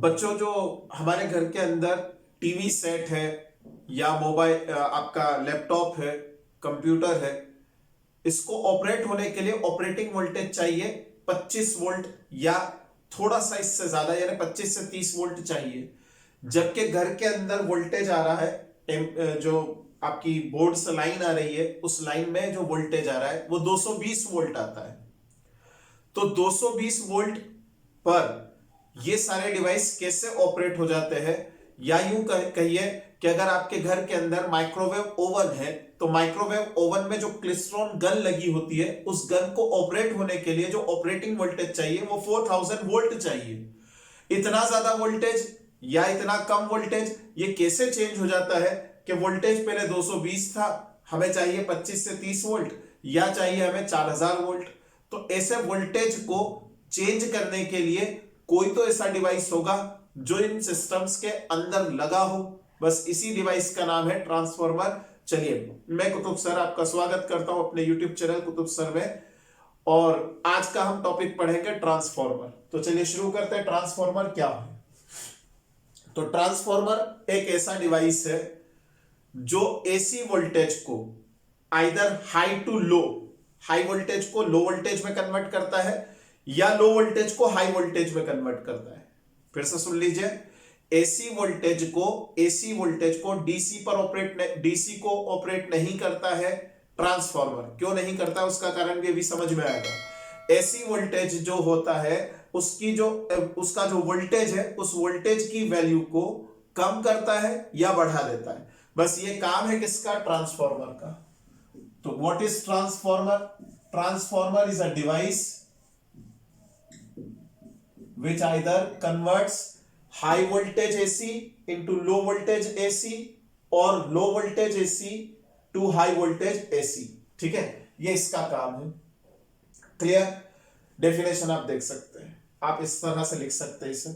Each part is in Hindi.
बच्चों, जो हमारे घर के अंदर टीवी सेट है या मोबाइल आपका लैपटॉप है, कंप्यूटर है, इसको ऑपरेट होने के लिए ऑपरेटिंग वोल्टेज चाहिए 25 वोल्ट या थोड़ा सा इससे ज्यादा, यानी 25 से 30 वोल्ट चाहिए। जबकि घर के अंदर वोल्टेज आ रहा है, जो आपकी बोर्ड से लाइन आ रही है, उस लाइन में जो वोल्टेज आ रहा है वो 220 वोल्ट आता है। तो 220 वोल्ट पर ये सारे डिवाइस कैसे ऑपरेट हो जाते हैं, या यूं कहिए कि अगर आपके घर के अंदर माइक्रोवेव ओवन है तो माइक्रोवेव ओवन में जो क्लिस्ट्रॉन गन लगी होती है, उस गन को ऑपरेट होने के लिए जो ऑपरेटिंग वोल्टेज चाहिए वो 4000 वोल्ट चाहिए। इतना ज्यादा वोल्टेज या इतना कम वोल्टेज ये कैसे चेंज हो जाता है कि वोल्टेज पहले 220 था, हमें चाहिए 25 से 30 वोल्ट, या चाहिए हमें 4000 वोल्ट। तो ऐसे वोल्टेज को चेंज करने के लिए कोई तो ऐसा डिवाइस होगा जो इन सिस्टम्स के अंदर लगा हो। बस इसी डिवाइस का नाम है ट्रांसफार्मर। चलिए, मैं कुतुब सर आपका स्वागत करता हूं अपने यूट्यूब चैनल कुतुब सर में, और आज का हम टॉपिक पढ़ेंगे ट्रांसफार्मर। तो चलिए शुरू करते हैं, ट्रांसफार्मर क्या है। तो ट्रांसफार्मर एक ऐसा डिवाइस है जो एसी वोल्टेज को either high to low, high voltage को लो वोल्टेज में कन्वर्ट करता है या लो वोल्टेज को हाई वोल्टेज में कन्वर्ट करता है। फिर से सुन लीजिए, एसी वोल्टेज को डीसी को ऑपरेट नहीं करता है ट्रांसफार्मर। क्यों नहीं करता, उसका कारण भी अभी समझ में आएगा। एसी वोल्टेज जो होता है उसका जो वोल्टेज है, उस वोल्टेज की वैल्यू को कम करता है या बढ़ा देता है। बस ये काम है किसका, ट्रांसफार्मर का। तो what is transformer? Transformer is a device which either converts high voltage AC into low voltage AC or low voltage AC to high voltage AC। ठीक है, ये इसका काम है। क्लियर? डेफिनेशन आप देख सकते हैं, आप इस तरह से लिख सकते हैं इसे।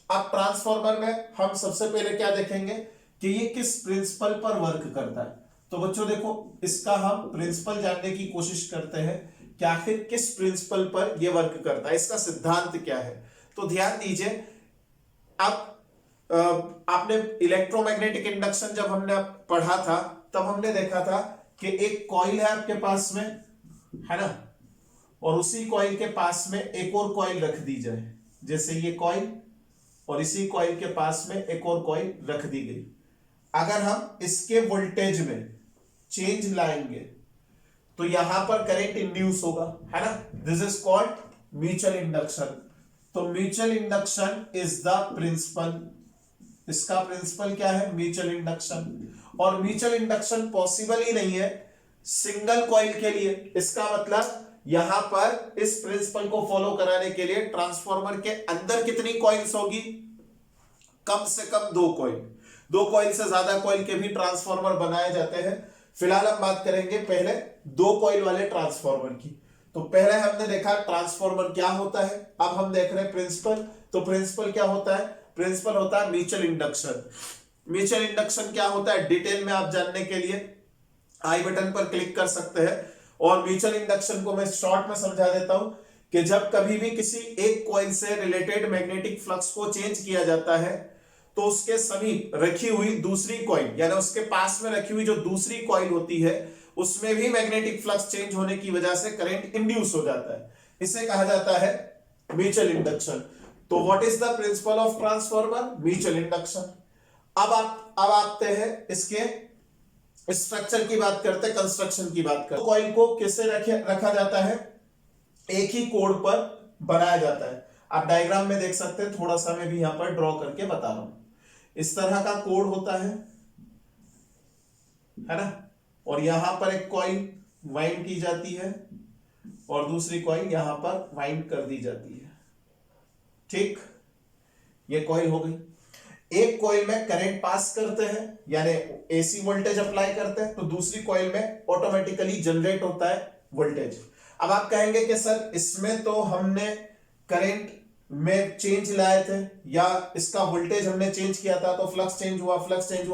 अब ट्रांसफार्मर में हम सबसे पहले क्या देखेंगे कि ये किस प्रिंसिपल पर वर्क करता है। तो बच्चों देखो, इसका हम प्रिंसिपल जानने की कोशिश करते हैं कि आखिर किस प्रिंसिपल पर यह वर्क करता है, इसका सिद्धांत क्या है। तो ध्यान दीजिए, अब आपने इलेक्ट्रोमैग्नेटिक इंडक्शन जब हमने पढ़ा था तब हमने देखा था कि एक कॉइल है आपके पास में, है ना, और उसी कॉइल के पास में एक और कॉइल रख दी जाए, जैसे ये कॉइल, और इसी कॉइल के पास में एक और कॉइल रख दी गई। अगर हम इसके वोल्टेज में चेंज लाएंगे तो यहां पर करंट इंड्यूस होगा, है ना। This is called mutual induction. तो mutual induction is the principle. इसका प्रिंसिपल क्या है, म्यूचुअल इंडक्शन। और म्यूचुअल इंडक्शन पॉसिबल ही नहीं है सिंगल कॉइल के लिए। इसका मतलब यहां पर इस प्रिंसिपल को फॉलो कराने के लिए ट्रांसफार्मर के अंदर कितनी कॉइल्स होगी, कम से कम 2 कॉइल। 2 कॉइल से ज्यादा कॉइल के भी ट्रांसफार्मर बनाए जाते हैं। फिलहाल हम बात करेंगे पहले 2 कॉइल वाले ट्रांसफार्मर की। तो पहले हमने देखा ट्रांसफार्मर क्या होता है, अब हम देख रहे हैं प्रिंसिपल। तो प्रिंसिपल क्या होता है, प्रिंसिपल होता है म्यूचुअल इंडक्शन। म्यूचुअल इंडक्शन क्या होता है, डिटेल में आप जानने के लिए आई बटन पर क्लिक कर सकते हैं। और म्यूचुअल इंडक्शन को मैं शॉर्ट में समझा देता हूं कि जब कभी भी किसी एक कॉइल से रिलेटेड मैग्नेटिक फ्लक्स को चेंज किया जाता है तो उसके समीप रखी हुई दूसरी कॉइल, यानी उसके पास में रखी हुई जो दूसरी कॉइल होती है, उसमें भी मैग्नेटिक फ्लक्स चेंज होने की वजह से करंट इंड्यूस हो जाता है। इसे कहा जाता है म्यूचुअल इंडक्शन। तो what is the principle of transformer, mutual induction. अब आते हैं इसके स्ट्रक्चर की बात करते हैं, कंस्ट्रक्शन की बात करते हैं। कॉइल को कैसे रखा जाता है, एक ही कोड पर बनाया जाता है। आप डायग्राम में देख सकते हैं, थोड़ा सा मैं भी यहां पर ड्रॉ करके बता रहा हूं। इस तरह का कोड होता है ना, और यहां पर एक कॉइल वाइंड की जाती है और दूसरी कॉइल यहां पर वाइंड कर दी जाती है। ठीक, ये कॉइल हो गई। एक कॉइल में करंट पास करते हैं, यानी एसी वोल्टेज अप्लाई करते हैं, तो दूसरी कॉइल में ऑटोमेटिकली जनरेट होता है वोल्टेज। अब आप कहेंगे कि सर इसमें तो हमने करंट में चेंज लाए थे, या इसका वोल्टेज हमने चेंज किया था तो फ्लक्स चेंज हुआ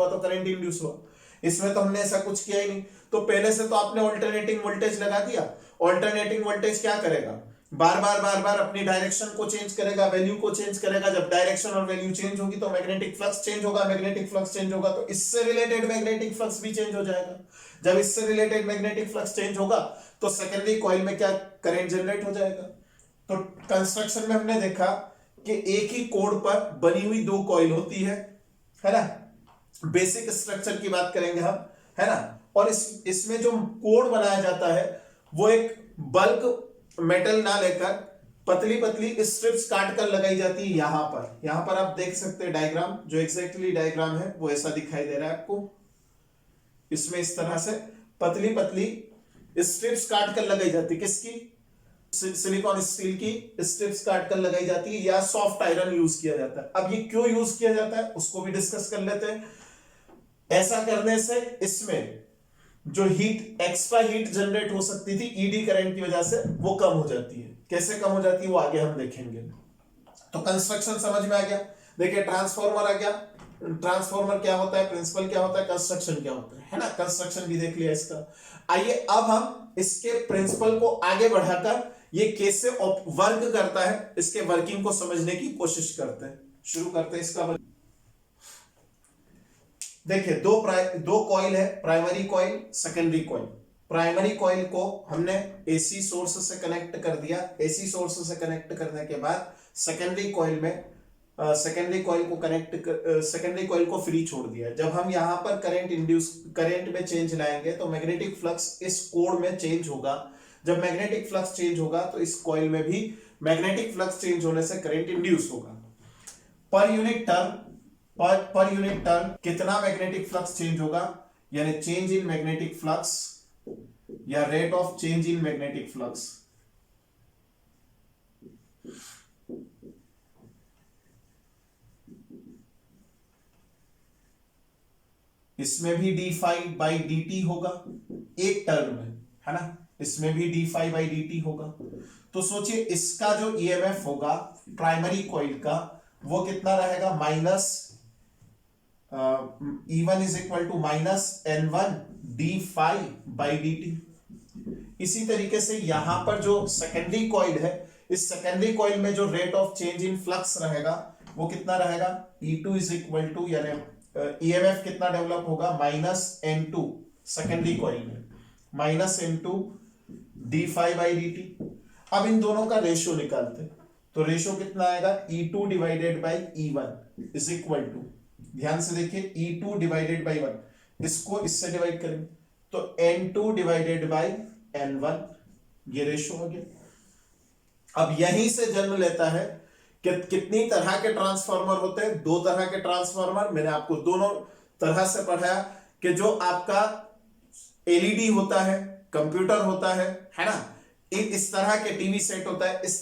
तो करंट इंड्यूस हुआ। इसमें तो हमने ऐसा कुछ किया ही नहीं। तो पहले से तो आपने ऑल्टरनेटिंग वोल्टेज लगा दिया। ऑल्टरनेटिंग वोल्टेज क्या करेगा, बार बार अपनी डायरेक्शन को चेंज करेगा, वैल्यू को चेंज करेगा। जब डायरेक्शन और वैल्यू चेंज होगी तो मैग्नेटिक फ्लक्स चेंज होगा, मैग्नेटिक फ्लक्स चेंज होगा तो इससे रिलेटेड मैग्नेटिक फ्लक्स भी चेंज हो जाएगा। जब इससे रिलेटेड मैग्नेटिक फ्लक्स चेंज होगा तो सेकेंडरी कॉइल में क्या करंट जनरेट हो जाएगा। तो कंस्ट्रक्शन में हमने देखा कि एक ही कोड पर बनी हुई दो कॉइल होती है ना। बेसिक स्ट्रक्चर की बात करेंगे हम, है ना। और इसमें जो कोड बनाया जाता है वो एक बल्क मेटल ना लेकर पतली पतली स्ट्रिप्स काट कर लगाई जाती है। यहां पर आप देख सकते हैं डायग्राम, जो एग्जैक्टली डायग्राम है वो ऐसा दिखाई दे रहा है आपको। इसमें इस तरह से पतली पतली स्ट्रिप्स काट कर लगाई जाती है। किसकी? सिलिकॉन स्टील की स्ट्रिप्स काट कर लगाई जाती है, या सॉफ्ट आयरन यूज किया जाता है। अब ये क्यों यूज किया जाता है उसको भी डिस्कस कर लेते हैं। ऐसा करने से इसमें जो हीट, एक्स्ट्रा हीट जनरेट हो सकती थी ईडी करंट की वजह से, वो कम हो जाती है। कैसे कम हो जाती है वो आगे हम देखेंगे। तो कंस्ट्रक्शन समझ में आ गया। देखिए ट्रांसफॉर्मर आ गया। ट्रांसफॉर्मर क्या होता है, प्रिंसिपल क्या होता है, कंस्ट्रक्शन क्या होता है ना। कंस्ट्रक्शन भी देख लिया इसका। आइए अब हम इसके प्रिंसिपल को आगे बढ़ाकर ये कैसे वर्क करता है, इसके वर्किंग को समझने की कोशिश करते हैं। शुरू करते हैं इसका। देखिए दो कॉइल है, primary coil, secondary coil. Primary coil को हमने एसी सोर्स से कनेक्ट कर दिया। एसी सोर्स से कनेक्ट करने के बाद सेकेंडरी कॉइल में सेकेंडरी कॉइल को फ्री छोड़ दिया। जब हम यहां पर करंट में चेंज लाएंगे तो मैग्नेटिक फ्लक्स इस कोड में चेंज होगा। जब मैग्नेटिक फ्लक्स चेंज होगा तो इस कॉइल में भी मैग्नेटिक फ्लक्स चेंज होने से करंट इंड्यूस होगा। पर यूनिट टर्न कितना मैग्नेटिक फ्लक्स चेंज होगा, यानी चेंज इन मैग्नेटिक फ्लक्स या rate of change in magnetic flux. इसमें भी D five by D T होगा एक टर्न में, है ना। इसमें भी D five by D T होगा। तो सोचिए इसका जो ईएमएफ होगा प्राइमरी कॉइल का वो कितना रहेगा, minus E1 is equal to minus N1 d5 by dt। इसी तरीके से यहां पर जो सेकेंडरी कॉइल है, इस सेकेंडरी कॉइल में जो rate of change in flux रहेगा वो कितना रहेगा, E2 इज इक्वल टू, यानी ईएमएफ कितना डेवलप होगा, माइनस N2 सेकेंडरी कॉइल में, minus N2 d5 by dt। अब इन दोनों का रेशियो निकालते, तो रेशियो कितना आएगा, E2 divided by E1 is equal to, ध्यान से देखिए, E2 डिवाइडेड बाई 1, इसको इससे डिवाइड करेंगे तो N2 डिवाइडेड बाई N1, ये रेशियो हो गया। अब यहीं से जन्म लेता है कि कितनी तरह के ट्रांसफार्मर होते हैं, दो तरह के ट्रांसफार्मर। मैंने आपको दोनों तरह से पढ़ाया कि जो आपका एलईडी होता है, कंप्यूटर होता है ना, इस तरह के टीवी सेट होता है, इस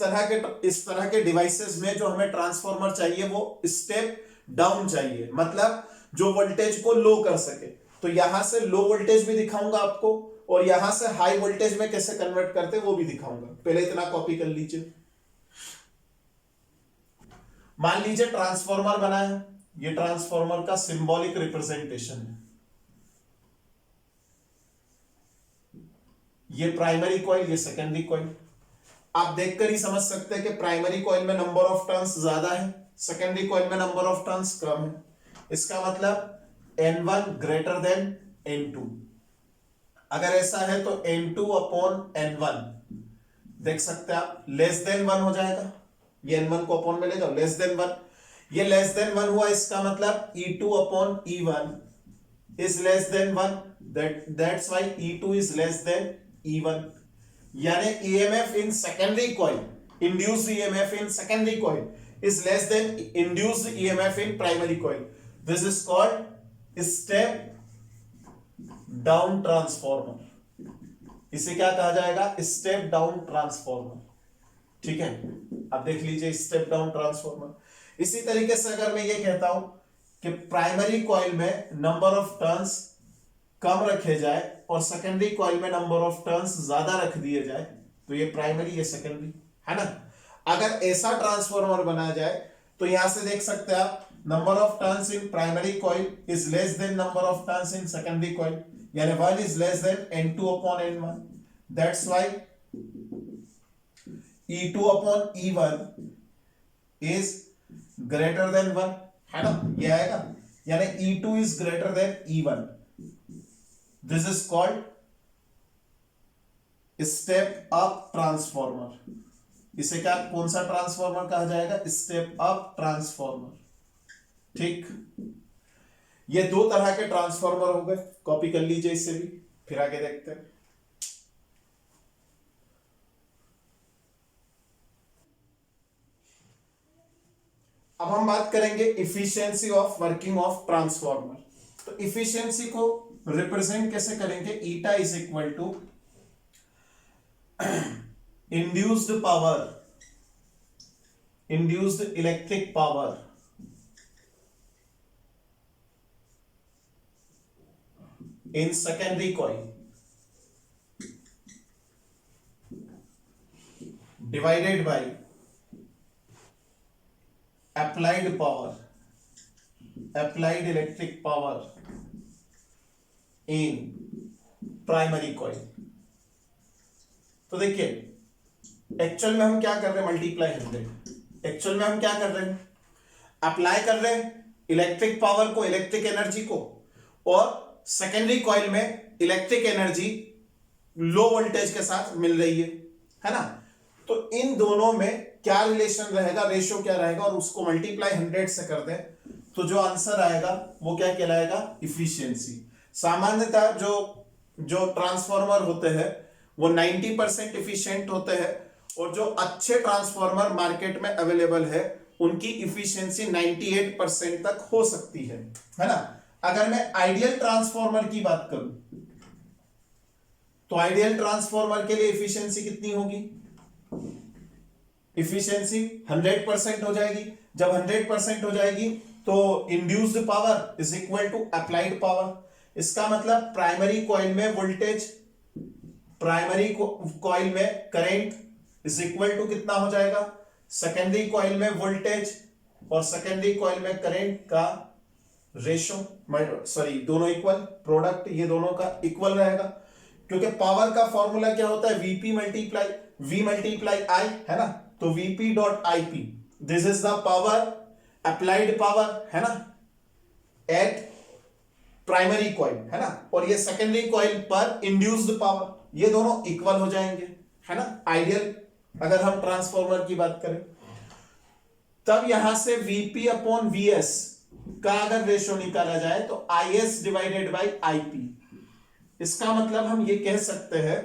तरह के डिवाइसेस में जो हमें ट्रांसफार्मर चाहिए वो स्टेप डाउन चाहिए, मतलब जो वोल्टेज को लो कर सके। तो यहां से लो वोल्टेज भी दिखाऊंगा आपको, और यहां से हाई वोल्टेज में कैसे कन्वर्ट करते वो भी दिखाऊंगा। पहले इतना कॉपी कर लीजिए। मान लीजिए ट्रांसफार्मर बनाया, ये ट्रांसफार्मर का सिंबॉलिक रिप्रेजेंटेशन है। ये प्राइमरी कॉइल, ये सेकेंडरी कॉइल। आप देखकर ही समझ सकते हैं कि प्राइमरी कॉइल में नंबर ऑफ टर्न्स ज्यादा है, सेकेंडरी कॉइल में नंबर ऑफ टर्न्स कम है। इसका मतलब N1 ग्रेटर देन N2। अगर ऐसा है तो N2 अपॉन N1 देख सकते हैं आप, लेस देन 1 हो जाएगा। ये N1 को अपॉन में ले जाओ, लेस देन 1, ये लेस देन 1 हुआ, इसका मतलब E2 upon E1 is less than 1, that's why E2 is less than E1। यानी EMF in secondary coil, induced EMF in secondary coil is less than induced EMF in primary coil. This is called step down transformer. इसे क्या कहा जाएगा, स्टेप डाउन ट्रांसफॉर्मर। ठीक है, अब देख लीजिए स्टेप डाउन ट्रांसफॉर्मर। इसी तरीके से अगर मैं ये कहता हूं कि प्राइमरी कॉइल में नंबर ऑफ टर्न्स कम रखे जाए और सेकेंडरी कॉइल में नंबर ऑफ टर्न्स ज्यादा रख दिए जाए, तो ये प्राइमरी, ये सेकेंडरी, है ना। अगर ऐसा ट्रांसफॉर्मर बनाया जाए तो यहां से देख सकते हैं आप, number of turns in primary coil is less than number of turns in secondary coil, यानी 1 is less than N2 upon N1। That's why E2 upon E1 is greater than 1, है ना, ये आएगा, यानी E2 is greater than E1, this is called step up transformer. इसे क्या, कौन सा ट्रांसफॉर्मर कहा जाएगा, स्टेप अप ट्रांसफॉर्मर। ठीक, ये दो तरह के ट्रांसफॉर्मर हो गए, कॉपी कर लीजिए इससे भी, फिर आगे देखते हैं। अब हम बात करेंगे efficiency of working of transformer. तो इफिशियंसी को रिप्रेजेंट कैसे करेंगे, eta is equal to induced power, induced electric power in secondary coil divided by applied power, applied electric power in primary coil। तो देखिए एक्चुअल में हम क्या कर रहे हैं, मल्टीप्लाई 100, एक्चुअल में हम क्या कर रहे हैं, अप्लाई कर रहे हैं इलेक्ट्रिक पावर को, इलेक्ट्रिक एनर्जी को, और सेकेंडरी कॉइल में इलेक्ट्रिक एनर्जी लो वोल्टेज के साथ मिल रही है ना। तो इन दोनों में क्या रिलेशन रहेगा, रेशियो क्या रहेगा, और उसको मल्टीप्लाई 100 से कर दें तो जो आंसर आएगा वो क्या कहलाएगा, इफिशियंसी। सामान्यतः जो ट्रांसफॉर्मर होते हैं वो 90% इफिशियंट होते हैं, और जो अच्छे ट्रांसफॉर्मर मार्केट में अवेलेबल है उनकी इफिशियंसी 98% तक हो सकती है ना। अगर मैं आइडियल ट्रांसफॉर्मर की बात करूं तो आइडियल ट्रांसफॉर्मर के लिए इफिशियंसी कितनी होगी, इफिशियंसी 100% हो जाएगी। जब 100% हो जाएगी तो induced power is equal to applied power. इसका मतलब प्राइमरी कॉइल में वोल्टेज, प्राइमरी कॉइल में करंट इज इक्वल टू कितना हो जाएगा, सेकेंडरी कॉइल में वोल्टेज और सेकेंडरी कॉइल में करंट का रेशियो, सॉरी दोनों इक्वल, प्रोडक्ट ये दोनों का इक्वल रहेगा, क्योंकि पावर का फॉर्मूला क्या होता है, वीपी मल्टीप्लाई वी मल्टीप्लाई आई, है ना। तो VP dot IP, this is the power, applied power, है ना, एट प्राइमरी कॉइल, है ना, और ये सेकेंडरी कॉइल पर इंड्यूस्ड पावर, ये दोनों इक्वल हो जाएंगे, है ना। आइडियल अगर हम ट्रांसफॉर्मर की बात करें, तब यहां से वीपी अपॉन वीएस का अगर रेशियो निकाला जाए तो IS डिवाइडेड बाई IP। इसका मतलब हम ये कह सकते हैं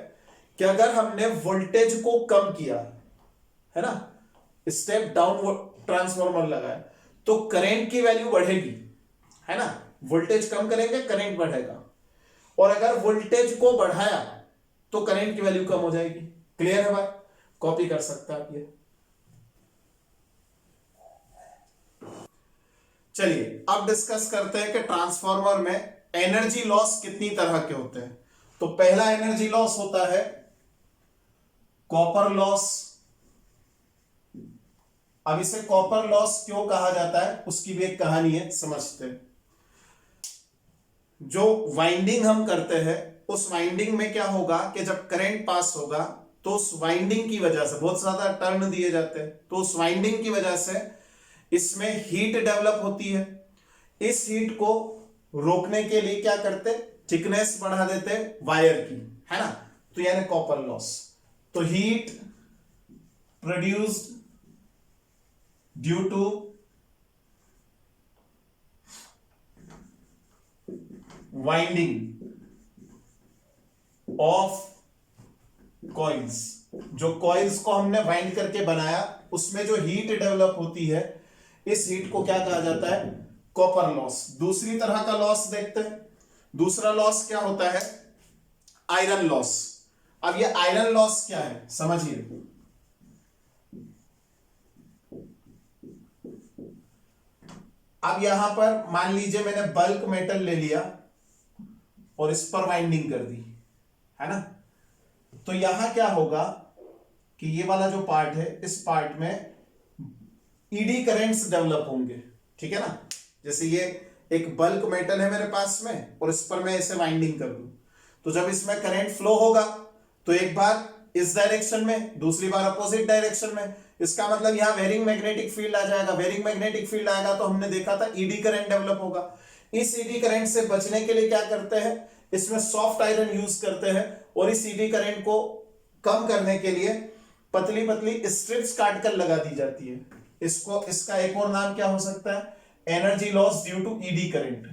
कि अगर हमने वोल्टेज को कम किया, है ना, स्टेप डाउन ट्रांसफॉर्मर लगाया, तो करंट की वैल्यू बढ़ेगी, है ना। वोल्टेज कम करेंगे करंट बढ़ेगा, और अगर वोल्टेज को बढ़ाया तो करंट की वैल्यू कम हो जाएगी। क्लियर है बात, कॉपी कर सकते हैं आप ये। चलिए अब डिस्कस करते हैं कि ट्रांसफार्मर में एनर्जी लॉस कितनी तरह के होते हैं। तो पहला एनर्जी लॉस होता है कॉपर लॉस। अब इसे कॉपर लॉस क्यों कहा जाता है उसकी भी एक कहानी है, समझते हैं। जो वाइंडिंग हम करते हैं उस वाइंडिंग में क्या होगा कि जब करंट पास होगा तो उस वाइंडिंग की वजह से बहुत ज्यादा टर्न दिए जाते हैं, तो उस वाइंडिंग की वजह से इसमें हीट डेवलप होती है। इस हीट को रोकने के लिए क्या करते, थिकनेस बढ़ा देते वायर की, है ना। तो यानी कॉपर लॉस। तो heat produced due two winding of coils, जो कॉइल्स को हमने वाइंड करके बनाया उसमें जो हीट डेवलप होती है, इस हीट को क्या कहा जाता है, कॉपर लॉस। दूसरी तरह का लॉस देखते हैं। दूसरा लॉस क्या होता है, आयरन लॉस। अब ये आयरन लॉस क्या है समझिए। अब यहां पर मान लीजिए मैंने बल्क मेटल ले लिया और इस पर वाइंडिंग कर दी, है ना। तो यहां क्या होगा कि ये वाला जो पार्ट है, इस पार्ट में ईडी करंट्स डेवलप होंगे, ठीक है ना। जैसे ये एक बल्क मेटल है मेरे पास में और इस पर मैं इसे वाइंडिंग कर दूं, तो जब इसमें करंट फ्लो होगा तो एक बार इस डायरेक्शन में, दूसरी बार अपोजिट डायरेक्शन में। इसका मतलब यहां वेरिंग मैग्नेटिक फील्ड आ जाएगा। वेरिंग मैग्नेटिक फील्ड आएगा तो हमने देखा था ईडी करंट डेवलप होगा। इस ईडी करंट से बचने के लिए क्या करते हैं, इसमें सॉफ्ट आयरन यूज करते हैं, और इस ईडी करंट को कम करने के लिए पतली पतली स्ट्रिप्स काटकर लगा दी जाती है। इसका एक और नाम क्या हो सकता है, energy loss due to eddy current.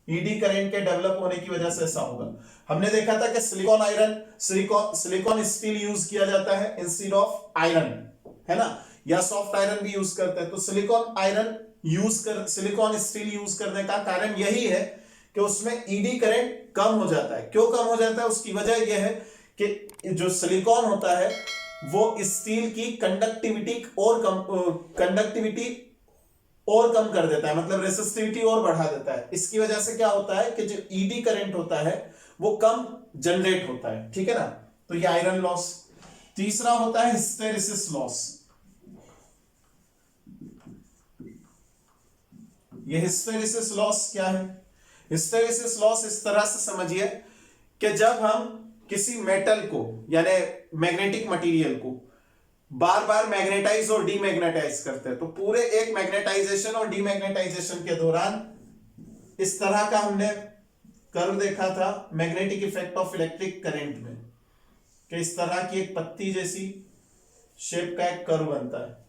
Eddy current के डेवलप होने की वजह से ऐसा होगा। हमने देखा था कि सिलिकॉन स्टील यूज किया जाता है इंस्टेड ऑफ आयरन, है ना, या सॉफ्ट आयरन भी यूज करते हैं। तो सिलिकॉन स्टील यूज करने का कारण यही है कि उसमें ईडी करंट कम हो जाता है। क्यों कम हो जाता है, उसकी वजह यह है कि जो सिलिकॉन होता है वो स्टील की कंडक्टिविटी और कम कर देता है, मतलब रेसिस्टिविटी और बढ़ा देता है। इसकी वजह से क्या होता है कि जो ईडी करंट होता है वो कम जनरेट होता है, ठीक है ना। तो ये आयरन लॉस। तीसरा होता है हिस्टेरिसिस लॉस। ये हिस्टेरिसिस लॉस क्या है, हिस्टेरिसिस लॉस इस तरह से समझिए कि जब हम किसी मेटल को यानी मैग्नेटिक मटेरियल को बार बार मैग्नेटाइज और डीमैग्नेटाइज करते हैं, तो पूरे एक मैग्नेटाइजेशन और डीमैग्नेटाइजेशन के दौरान इस तरह का हमने कर्व देखा था magnetic effect of electric current में, कि इस तरह की एक पत्ती जैसी शेप का एक कर्व बनता है।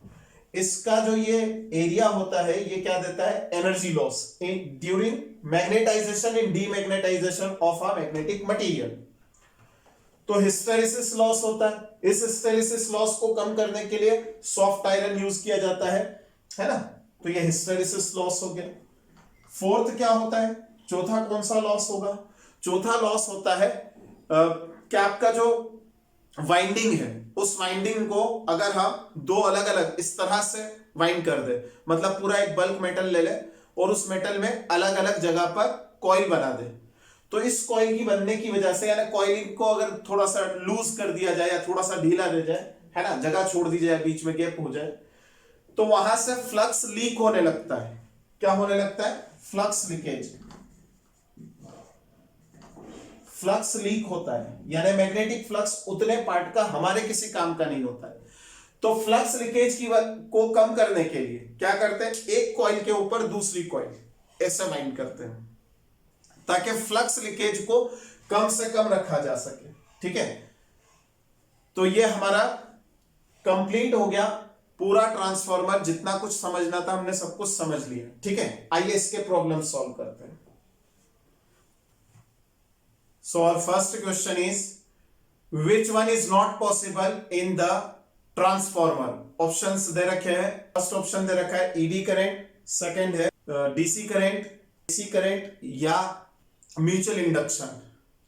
इसका जो ये एरिया होता है ये क्या देता है, energy loss during magnetization in demagnetization of a magnetic material. तो हिस्टेरिसिस लॉस होता है। इस हिस्टेरिसिस लॉस को कम करने के लिए सॉफ्ट आयरन यूज किया जाता है ना। तो ये हिस्टेरिसिस लॉस हो गया। फोर्थ क्या होता है, चौथा कौन सा लॉस होगा, चौथा लॉस होता है कि आपका जो वाइंडिंग है उस वाइंडिंग को अगर हम दो अलग अलग इस तरह से वाइंड कर दे, मतलब पूरा एक बल्क मेटल ले ले और उस मेटल में अलग अलग जगह पर कॉइल बना दे, तो इस कॉइल की बनने की वजह से यानी कॉइलिंग को अगर थोड़ा सा लूज कर दिया जाए या थोड़ा सा ढीला रह जाए, है ना, जगह छोड़ दी जाए, बीच में गैप हो जाए, तो वहां से फ्लक्स लीक होने लगता है। क्या होने लगता है, फ्लक्स लीकेज। फ्लक्स लीक होता है यानी मैग्नेटिक फ्लक्स उतने पार्ट का हमारे किसी काम का नहीं होता है। तो फ्लक्स लीकेज को कम करने के लिए क्या करते हैं, एक कॉइल के ऊपर दूसरी कॉइल ऐसे वाइंड करते हैं ताकि फ्लक्स लीकेज को कम से कम रखा जा सके, ठीक है। तो ये हमारा कंप्लीट हो गया पूरा ट्रांसफार्मर। जितना कुछ समझना था हमने सब कुछ समझ लिया, ठीक है। आइए इसके प्रॉब्लम सॉल्व करते हैं। So our first question is, which one is not possible in the transformer? Options दे रखे हैं। फर्स्ट ऑप्शन दे रखा है ईडी करंट, सेकंड है डीसी करंट, एसी करंट या म्यूचुअल इंडक्शन।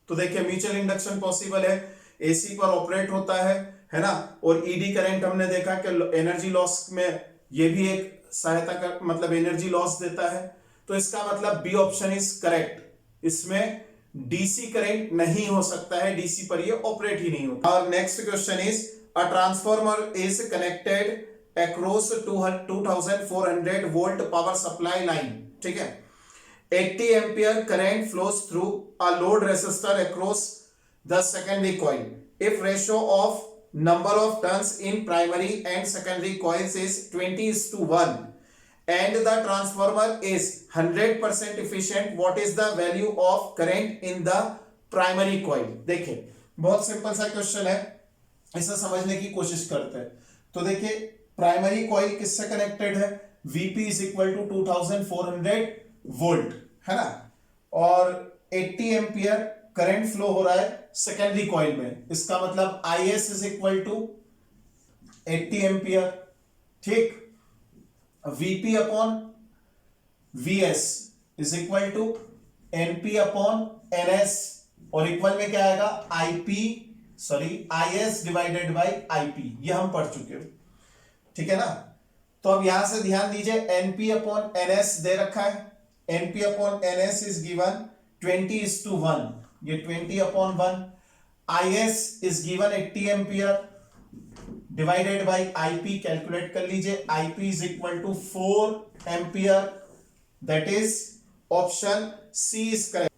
तो देखिए म्यूचुअल इंडक्शन पॉसिबल है, एसी पर ऑपरेट होता है ना, और ईडी करंट हमने देखा कि एनर्जी लॉस में ये भी एक सहायता कर मतलब एनर्जी लॉस देता है। तो इसका मतलब बी ऑप्शन इज करेक्ट। इसमें डीसी करंट नहीं हो सकता है, डीसी पर ये ऑपरेट ही नहीं होता। और next question is, a transformer is connected across 2400 volt power supply line, ठीक है। 80 ampere current flows through a load resistor across the secondary coil if ratio of number of turns in primary and secondary coils is 20:1 and the transformer is 100% efficient, what is the value of current in the primary coil? देखिए बहुत सिंपल सा क्वेश्चन है, इसे समझने की कोशिश करते हैं। तो देखिए प्राइमरी कॉइल किससे कनेक्टेड है, Vp is equal to 2400 volt, है ना, और 80 एम्पियर करंट फ्लो हो रहा है सेकेंडरी कॉइल में। इसका मतलब Is is equal to 80 ampere, ठीक। Vp upon Vs is equal to Np upon Ns, और इक्वल में क्या आएगा Is डिवाइडेड बाई Ip, ये हम पढ़ चुके हो, ठीक है ना। तो अब यहां से ध्यान दीजिए Np अपॉन Ns दे रखा है, Np upon Ns is given 20:1, ये 20 upon 1, Is is given 80 ampere divided by Ip, calculate कर लीजिए, Ip is equal to 4 ampere, that is option C is correct.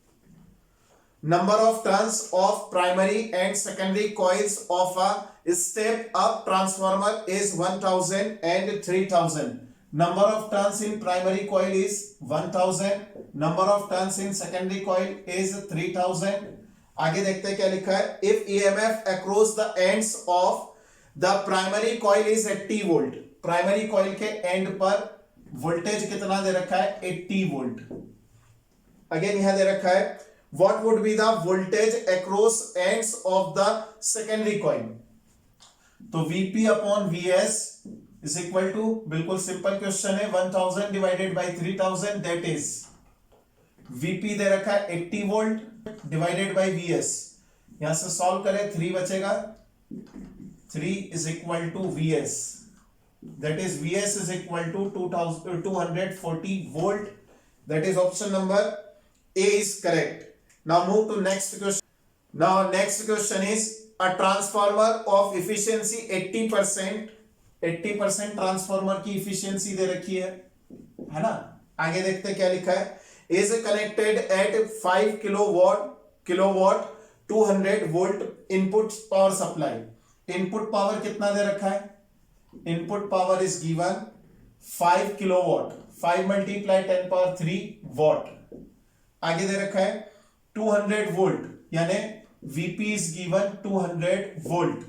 number of turns of primary and secondary coils of a step up transformer is 1000 and 3000. Number of turns in primary coil is 1000, number of turns in secondary coil is 3000. आगे देखते हैं क्या लिखा है. If EMF across the ends of the primary coil is 80 volt, primary coil के एंड पर वोल्टेज कितना दे रखा है, 80 वोल्ट. अगेन यहां दे रखा है what would be the voltage across ends of the secondary coil. तो Vp upon Vs is equal to, बिल्कुल सिंपल क्वेश्चन है, 1000 divided by 3000 that is Vp दे रखा है 80 वोल्ट डिवाइडेड बाई Vs. यहां से सॉल्व करें 3 बचेगा, 3 is equal to Vs, that is Vs is equal to 240 volt. That is option number A is correct. Now move to next question. Now next question is a transformer of efficiency 80%. 80% transformer की efficiency दे रखी है ना. आगे देखते हैं क्या लिखा है. is connected at 5 kilowatt 200 volt input power supply. input power कितना दे रखा है, input power is given 5 kilowatt, 5 multiply 10 power 3 watt. आगे दे रखा है 200 volt, यानी Vp is given 200 volt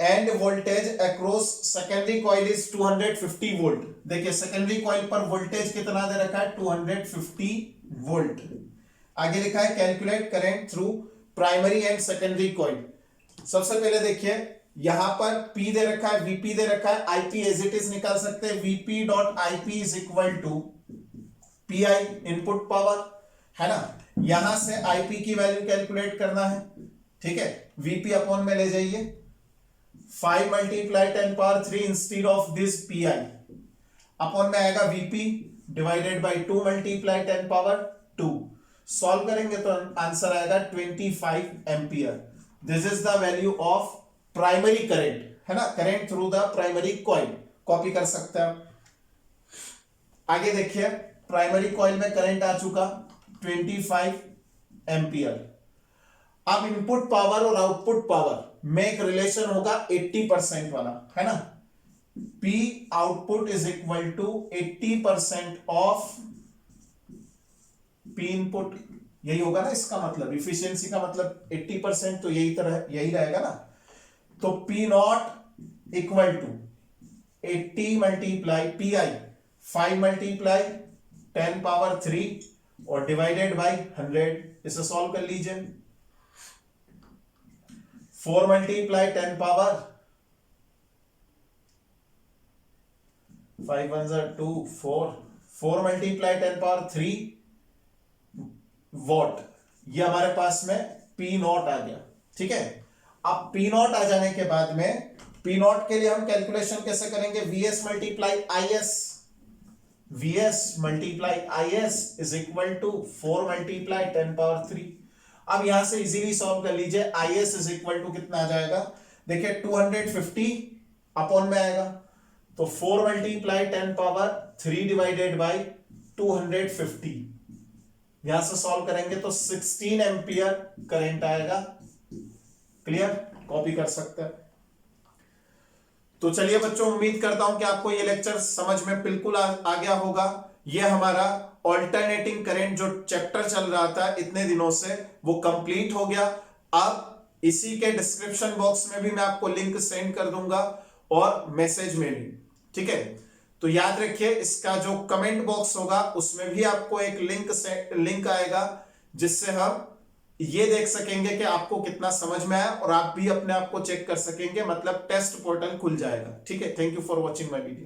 and voltage across secondary coil is 250 volt. देखिए सेकेंडरी कॉइल पर वोल्टेज कितना दे रखा है, 250 वोल्ट. आगे लिखा है calculate current through primary and secondary coil. सबसे पहले देखिए यहां पर P दे रखा है, Vp दे रखा है, IP एज इट इज निकाल सकते हैं. Vp dot IP is equal to PI input power है ना. यहां से IP की वैल्यू कैलकुलेट करना है, ठीक है. Vp अपॉन में ले जाइए, 5 multiply 10 power 3 instead of this PI upon में आएगा Vp divided by 2 multiply 10 power 2. Solve करेंगे तो आंसर आएगा 25 ampere. This is the value of primary current है ना, current through the primary coil. Copy कर सकते हैं. आगे देखिए प्राइमरी कॉइल में करंट आ चुका 25 एम्पियर. अब इनपुट पावर और आउटपुट पावर में एक रिलेशन होगा 80% वाला है ना. P output is equal to 80% of P input. यही होगा ना इसका मतलब, इफिशियंसी का मतलब 80%, तो यही रहेगा ना. तो P naught equal to 80 multiply PI 5 multiply 10 power 3 और डिवाइडेड बाई 100. इसे सॉल्व कर लीजिए. 4 multiply 10 power 5 1 2 4 multiply 10 power 3 what. ये हमारे पास में P नॉट आ गया, ठीक है. अब P नॉट आ जाने के बाद में P नॉट के लिए हम कैलकुलेशन कैसे करेंगे, Vs multiply Is. Vs multiply Is is equal to 4 multiply 10 power 3. अब यहां से इजीली सॉल्व कर लीजिए. Is इज इक्वल टू कितना आ जाएगा, देखिए 250 अपॉन में आएगा, तो 4 मल्टीप्लाई 10 पावर 3 डिवाइडेड बाई 250. यहां से सॉल्व करेंगे तो 16 एम्पियर करंट आएगा. क्लियर, कॉपी कर सकते हैं. तो चलिए बच्चों, उम्मीद करता हूं कि आपको ये लेक्चर समझ में बिल्कुल आ गया होगा. ये हमारा ऑल्टरनेटिंग करंट जो चैप्टर चल रहा था इतने दिनों से, वो कंप्लीट हो गया. अब इसी के डिस्क्रिप्शन बॉक्स में भी मैं आपको लिंक सेंड कर दूंगा और मैसेज में भी, ठीक है. तो याद रखिए इसका जो कमेंट बॉक्स होगा उसमें भी आपको एक लिंक आएगा जिससे हम ये देख सकेंगे कि आपको कितना समझ में आया और आप भी अपने आप को चेक कर सकेंगे, मतलब टेस्ट पोर्टल खुल जाएगा. ठीक है. Thank you for watching my video.